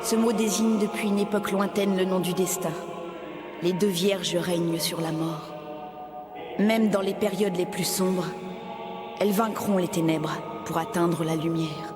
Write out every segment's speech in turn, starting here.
Ce mot désigne depuis une époque lointaine le nom du destin. Les deux vierges règnent sur la mort. Même dans les périodes les plus sombres, elles vaincront les ténèbres pour atteindre la lumière.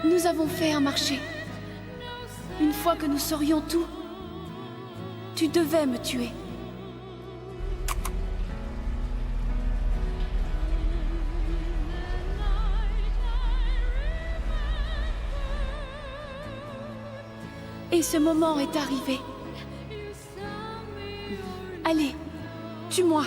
Nous avons fait un marché. Une fois que nous saurions tout, tu devais me tuer. Et ce moment est arrivé. Allez, tue-moi.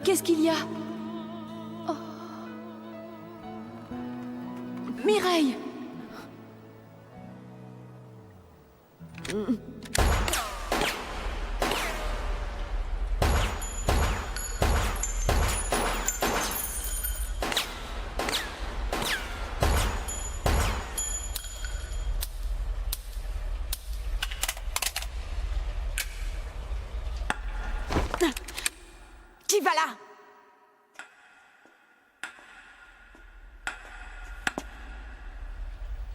Qu'est-ce qu'il y a? Oh. Mireille! Qui va là?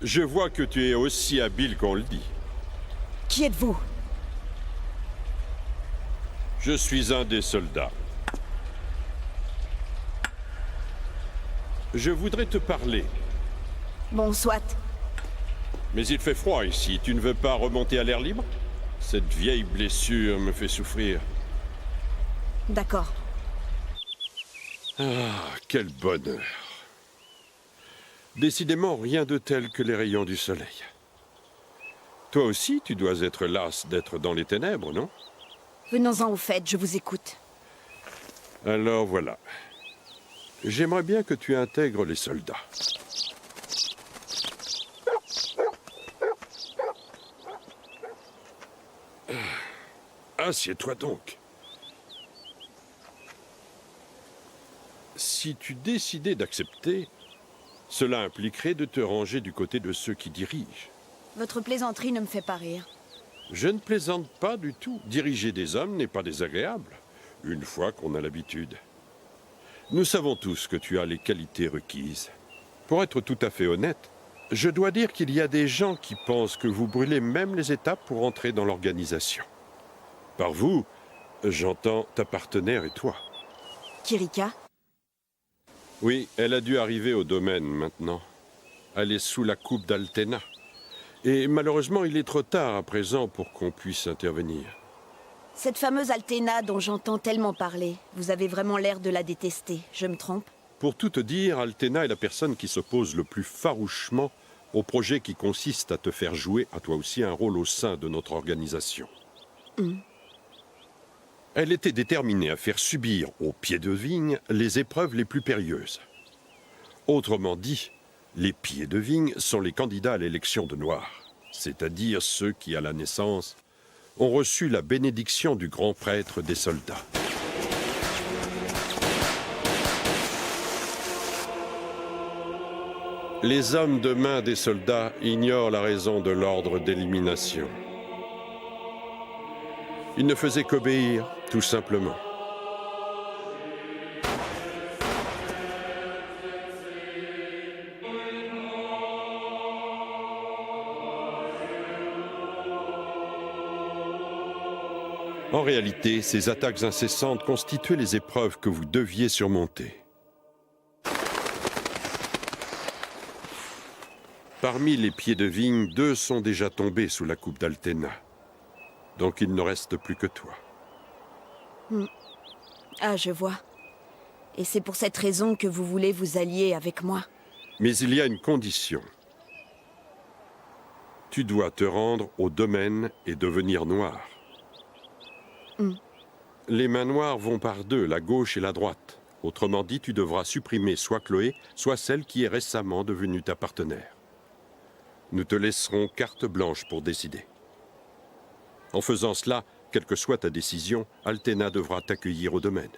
Je vois que tu es aussi habile qu'on le dit. Qui êtes-vous? Je suis un des soldats. Je voudrais te parler. Bon, soit. Mais il fait froid ici. Tu ne veux pas remonter à l'air libre? Cette vieille blessure me fait souffrir. D'accord. Ah, quel bonheur. Décidément, rien de tel que les rayons du soleil. Toi aussi, tu dois être lasse d'être dans les ténèbres, non? Venons-en au fait, je vous écoute. Alors voilà. J'aimerais bien que tu intègres les soldats. Assieds-toi donc. Si tu décidais d'accepter, cela impliquerait de te ranger du côté de ceux qui dirigent. Votre plaisanterie ne me fait pas rire. Je ne plaisante pas du tout. Diriger des hommes n'est pas désagréable, une fois qu'on a l'habitude. Nous savons tous que tu as les qualités requises. Pour être tout à fait honnête, je dois dire qu'il y a des gens qui pensent que vous brûlez même les étapes pour entrer dans l'organisation. Par vous, j'entends ta partenaire et toi. Kirika? Oui, elle a dû arriver au domaine maintenant. Elle est sous la coupe d'Altena. Et malheureusement, il est trop tard à présent pour qu'on puisse intervenir. Cette fameuse Altena dont j'entends tellement parler, vous avez vraiment l'air de la détester, je me trompe? Pour tout te dire, Altena est la personne qui s'oppose le plus farouchement au projet qui consiste à te faire jouer à toi aussi un rôle au sein de notre organisation. Elle était déterminée à faire subir aux pieds de vigne les épreuves les plus périlleuses. Autrement dit, les pieds de vigne sont les candidats à l'élection de Noir, c'est-à-dire ceux qui, à la naissance, ont reçu la bénédiction du grand prêtre des soldats. Les hommes de main des soldats ignorent la raison de l'ordre d'élimination. Ils ne faisaient qu'obéir, tout simplement. En réalité, ces attaques incessantes constituaient les épreuves que vous deviez surmonter. Parmi les pieds de vigne, 2 sont déjà tombés sous la coupe d'Altena. Donc il ne reste plus que toi. Ah, je vois. Et c'est pour cette raison que vous voulez vous allier avec moi. Mais il y a une condition. Tu dois te rendre au domaine et devenir noir. Les mains noires vont par 2, la gauche et la droite. Autrement dit, tu devras supprimer soit Chloé, soit celle qui est récemment devenue ta partenaire. Nous te laisserons carte blanche pour décider. En faisant cela, quelle que soit ta décision, Alténa devra t'accueillir au domaine.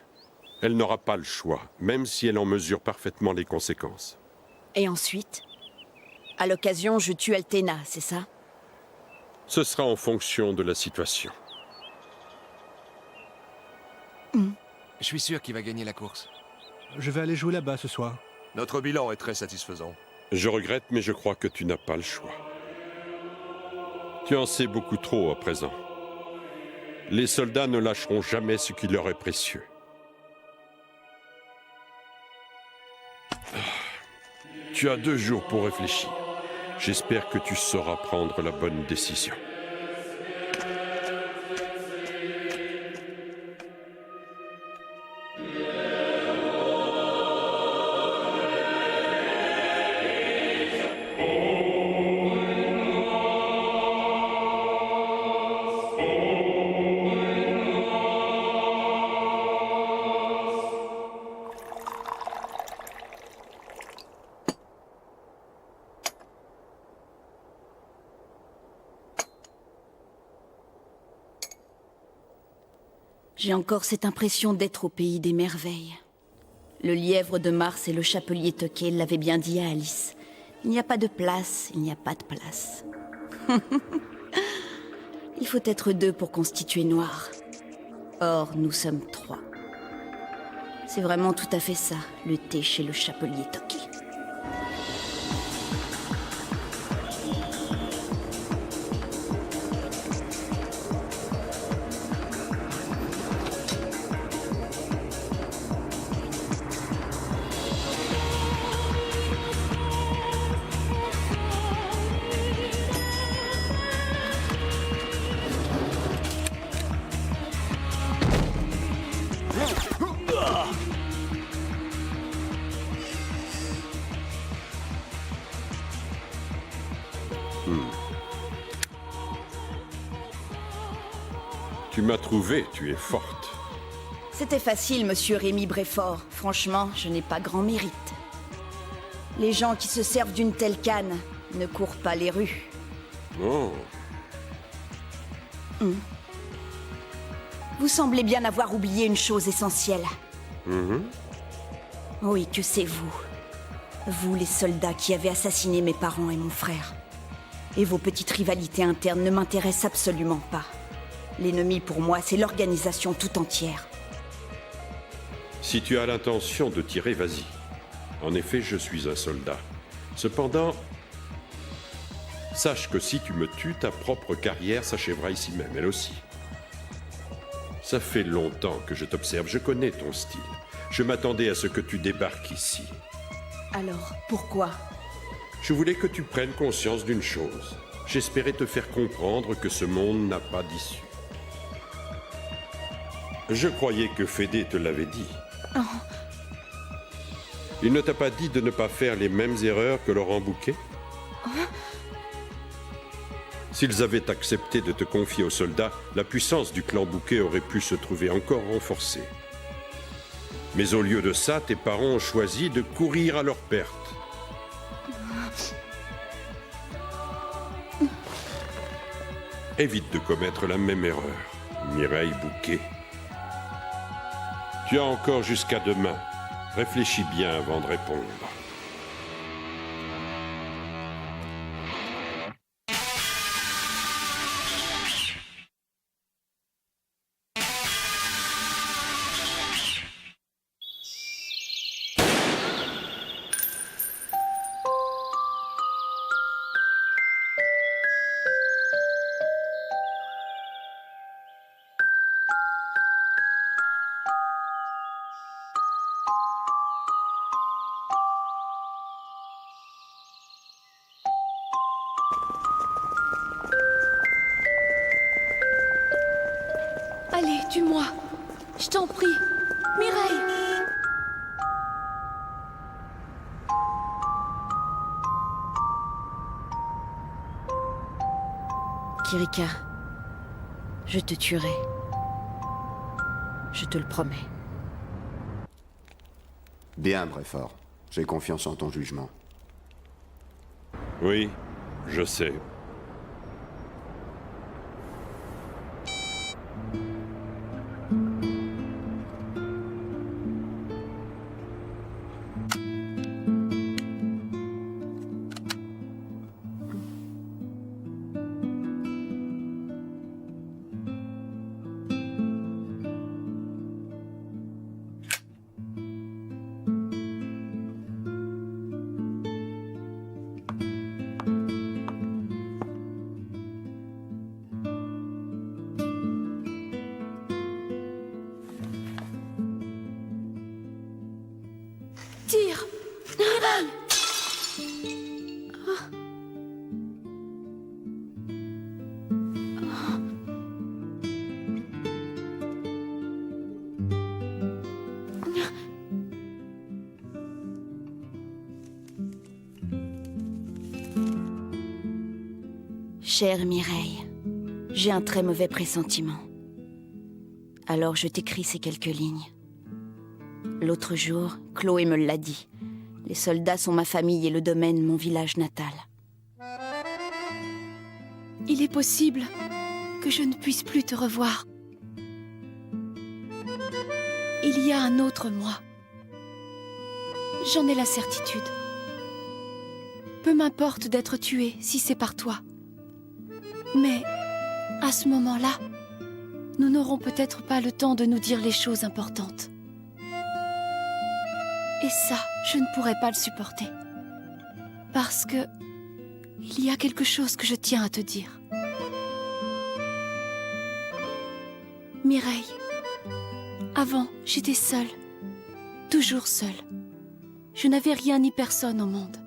Elle n'aura pas le choix, même si elle en mesure parfaitement les conséquences. Et ensuite, à l'occasion, je tue Alténa, c'est ça? Ce sera en fonction de la situation. Je suis sûr qu'il va gagner la course. Je vais aller jouer là-bas ce soir. Notre bilan est très satisfaisant. Je regrette, mais je crois que tu n'as pas le choix. Tu en sais beaucoup trop à présent. Les soldats ne lâcheront jamais ce qui leur est précieux. Tu as 2 jours pour réfléchir. J'espère que tu sauras prendre la bonne décision. J'ai encore cette impression d'être au pays des merveilles. Le lièvre de Mars et le chapelier Toqué l'avaient bien dit à Alice. Il n'y a pas de place, il n'y a pas de place. Il faut être 2 pour constituer Noir. Or, nous sommes 3. C'est vraiment tout à fait ça, le thé chez le chapelier Toqué. Tu m'as trouvé, tu es forte. C'était facile, monsieur Rémi Bréfort. Franchement, je n'ai pas grand mérite. Les gens qui se servent d'une telle canne ne courent pas les rues. Oh, Vous semblez bien avoir oublié une chose essentielle. Oui, que c'est vous. Vous, les soldats qui avez assassiné mes parents et mon frère. Et vos petites rivalités internes ne m'intéressent absolument pas. L'ennemi pour moi, c'est l'organisation tout entière. si tu as l'intention de tirer, vas-y. En effet, je suis un soldat. Cependant, sache que si tu me tues, ta propre carrière s'achèvera ici même, elle aussi. Ça fait longtemps que je t'observe, je connais ton style. Je m'attendais à ce que tu débarques ici. Alors, pourquoi? Je voulais que tu prennes conscience d'une chose. J'espérais te faire comprendre que ce monde n'a pas d'issue. Je croyais que Fédé te l'avait dit. Oh. Il ne t'a pas dit de ne pas faire les mêmes erreurs que Laurent Bouquet? S'ils avaient accepté de te confier aux soldats, la puissance du clan Bouquet aurait pu se trouver encore renforcée. Mais au lieu de ça, tes parents ont choisi de courir à leur perte. Évite de commettre la même erreur, Mireille Bouquet. Tu as encore jusqu'à demain. Réfléchis bien avant de répondre. Tue-moi. Je t'en prie. Mireille! Kirika, je te tuerai. Je te le promets. Bien, Brefort. J'ai confiance en ton jugement. Oui, je sais. Tire! Mireille! Chère Mireille, j'ai un très mauvais pressentiment. Alors je t'écris ces quelques lignes. L'autre jour, Chloé me l'a dit. Les soldats sont ma famille et le domaine mon village natal. Il est possible que je ne puisse plus te revoir. Il y a un autre moi. J'en ai la certitude. Peu m'importe d'être tué si c'est par toi. Mais, à ce moment-là, nous n'aurons peut-être pas le temps de nous dire les choses importantes. Et ça, je ne pourrais pas le supporter. Parce que il y a quelque chose que je tiens à te dire. Mireille, avant, j'étais seule. Toujours seule. Je n'avais rien ni personne au monde.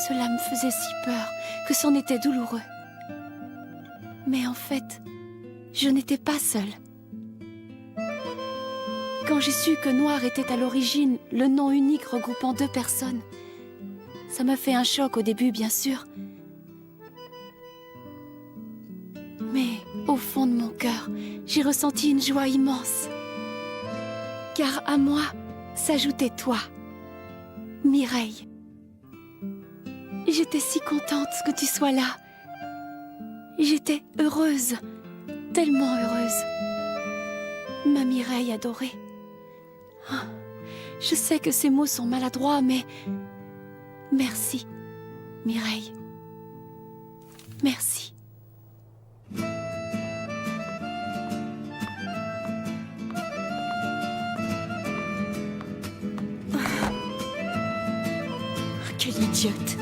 Cela me faisait si peur que c'en était douloureux. Mais en fait, je n'étais pas seule. Quand j'ai su que Noir était à l'origine le nom unique regroupant 2 personnes, ça m'a fait un choc au début, bien sûr. Mais au fond de mon cœur, j'ai ressenti une joie immense. Car à moi s'ajoutait toi, Mireille. J'étais si contente que tu sois là. J'étais heureuse, tellement heureuse. Ma Mireille adorée. Ah, je sais que ces mots sont maladroits, mais... Merci, Mireille. Merci. Quelle idiote!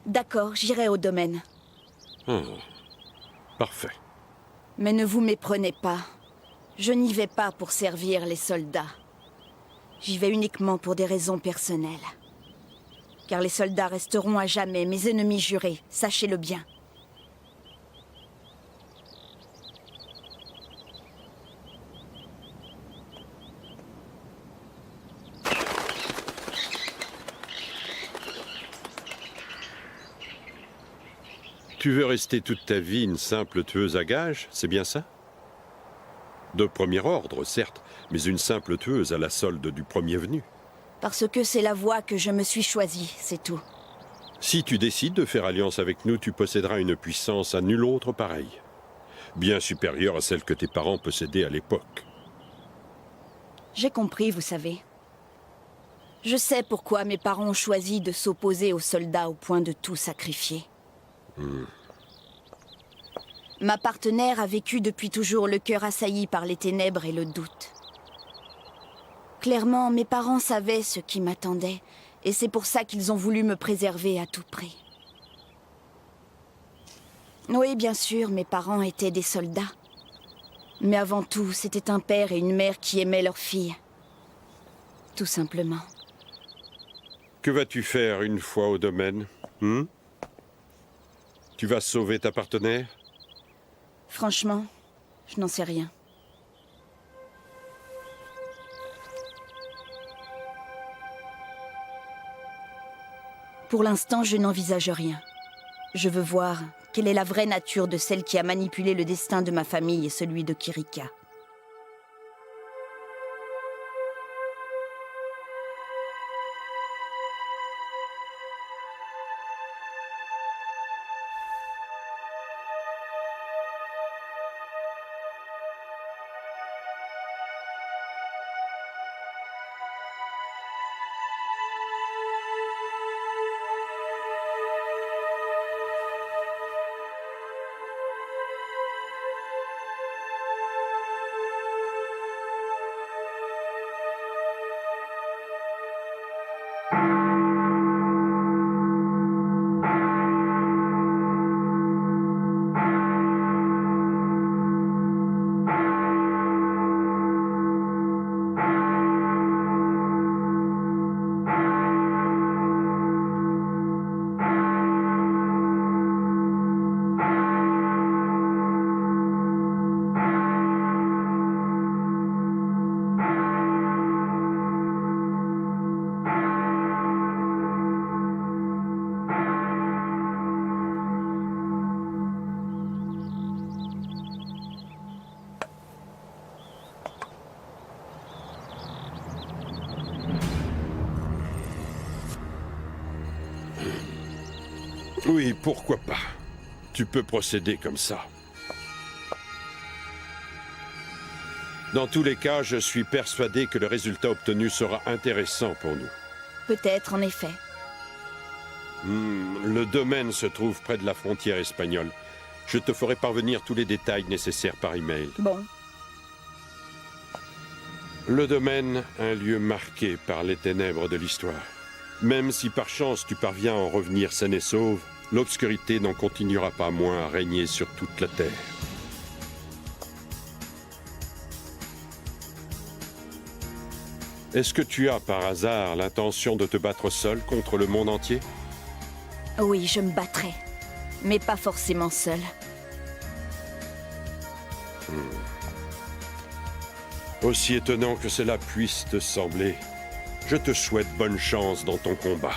D'accord, j'irai au domaine. Parfait. Mais ne vous méprenez pas. Je n'y vais pas pour servir les soldats. J'y vais uniquement pour des raisons personnelles. Car les soldats resteront à jamais mes ennemis jurés, sachez-le bien. Tu veux rester toute ta vie une simple tueuse à gages, c'est bien ça? De premier ordre, certes, mais une simple tueuse à la solde du premier venu. Parce que c'est la voie que je me suis choisie, c'est tout. Si tu décides de faire alliance avec nous, tu posséderas une puissance à nul autre pareille. Bien supérieure à celle que tes parents possédaient à l'époque. J'ai compris, vous savez. Je sais pourquoi mes parents ont choisi de s'opposer aux soldats au point de tout sacrifier. Ma partenaire a vécu depuis toujours le cœur assailli par les ténèbres et le doute. Clairement, mes parents savaient ce qui m'attendait, et c'est pour ça qu'ils ont voulu me préserver à tout prix. Oui, bien sûr, mes parents étaient des soldats. Mais avant tout, c'était un père et une mère qui aimaient leur fille. Tout simplement. Que vas-tu faire une fois au domaine? Tu vas sauver ta partenaire? Franchement, je n'en sais rien. Pour l'instant, je n'envisage rien. Je veux voir quelle est la vraie nature de celle qui a manipulé le destin de ma famille et celui de Kirika. Oui, pourquoi pas. Tu peux procéder comme ça. Dans tous les cas, je suis persuadé que le résultat obtenu sera intéressant pour nous. Peut-être, en effet. Le domaine se trouve près de la frontière espagnole. Je te ferai parvenir tous les détails nécessaires par email. Bon. Le domaine, un lieu marqué par les ténèbres de l'histoire. Même si par chance tu parviens à en revenir sain et sauve, l'obscurité n'en continuera pas moins à régner sur toute la Terre. Est-ce que tu as par hasard l'intention de te battre seul contre le monde entier? Oui, je me battrai. Mais pas forcément seule. Aussi étonnant que cela puisse te sembler, je te souhaite bonne chance dans ton combat.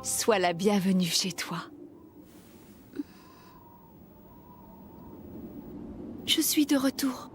Sois la bienvenue chez toi. Je suis de retour.